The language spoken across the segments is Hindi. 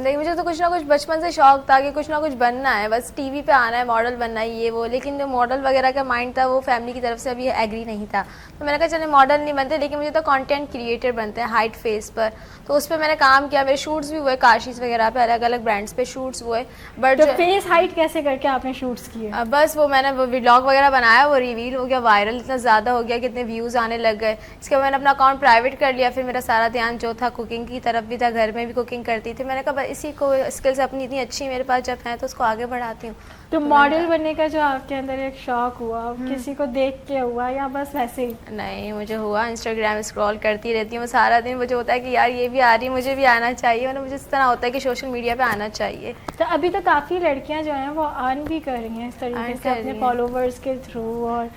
नहीं, मुझे तो कुछ ना कुछ बचपन से शौक था कि कुछ ना कुछ बनना है, बस टीवी पे आना है, मॉडल बनना है, ये वो। लेकिन जो मॉडल वगैरह का माइंड था वो फैमिली की तरफ से अभी एग्री नहीं था, तो मैंने कहा चले मॉडल नहीं बनते, लेकिन मुझे तो कंटेंट क्रिएटर बनते हैं हाइट फेस पर। तो उस पर मैंने काम किया, मेरे शूट्स भी हुए काशीज वगैरह पे, अलग अलग ब्रांड्स पे शूट्स हुए। बट तो फेस हाइट कैसे करके आपने शूट्स किए? बस वो मैंने वो व्लॉग वगैरह बनाया, वो रिवील हो गया, वायरल इतना ज़्यादा हो गया, कितने व्यूज़ आने लग गए। इसके बाद मैंने अपना अकाउंट प्राइवेट कर लिया। फिर मेरा सारा ध्यान जो था कुकिंग की तरफ भी था, घर में भी कुकिंग करती थी। मैंने कहा बस इसी को स्किल्स अपनी इतनी अच्छी मेरे पास जब हैं तो उसको आगे बढ़ाती हूँ। तो मॉडल बनने का जो आपके अंदर एक शौक हुआ, किसी को देख के हुआ या बस वैसे ही? नहीं, मुझे हुआ, इंस्टाग्राम स्क्रॉल करती रहती हूँ सारा दिन। मुझे होता है कि यार ये भी आ रही है, मुझे भी आना चाहिए, और मुझे इस तरह होता है कि सोशल मीडिया पे आना चाहिए। तो अभी तो काफ़ी लड़कियां जो हैं वो अर्न भी कर रही हैं इस तरीके से अपने फॉलोवर्स के थ्रू, और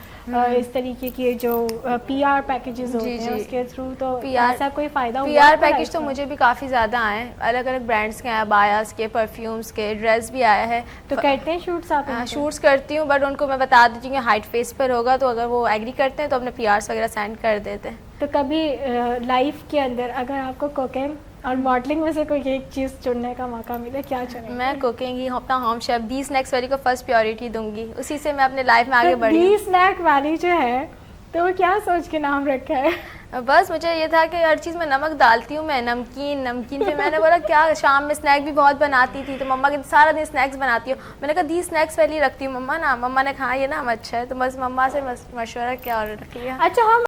इस तरीके के जो पीआर पैकेजेस होते हैं उसके थ्रू। तो ऐसा कोई फ़ायदा हुआ? पीआर पैकेज तो मुझे भी काफ़ी ज़्यादा आए, अलग अलग ब्रांड्स के आए, बायास के, परफ्यूम्स के, ड्रेस भी आया है। तो करते हैं शूट्स आप? शूट्स करती हूँ, बट उनको मैं बता देती हूँ कि हाइट फेस पर होगा, तो अगर वो एग्री करते हैं तो अपने पीआर्स वगैरह सेंड कर देते हैं। तो कभी लाइफ के अंदर अगर आपको कुकिंग और मॉडलिंग में से कोई एक चीज़ चुनने का मौका मिले, क्या चुनेंगे? मैं कुकिंग ही, अपना होम शेफ दी स्नैक्स वाली को फर्स्ट प्रायोरिटी दूंगी, उसी से मैं अपने लाइफ में आगे बढ़ी। दी स्नैक वाली जो है तो वो क्या सोच के नाम रखा है? बस मुझे ये था कि हर चीज़ में नमक डालती हूँ मैं, नमकीन पे मैंने बोला क्या, शाम में स्नैक भी बहुत बनाती थी, तो मम्मा के सारा दिन स्नैक्स बनाती हूँ। मैंने कहा दी स्नैक्स वाली रखती हूँ मम्मा ना। मम्मा ने कहा ये नाम अच्छा है, तो बस मम्मा से मशवरा किया और रख लिया। अच्छा, हम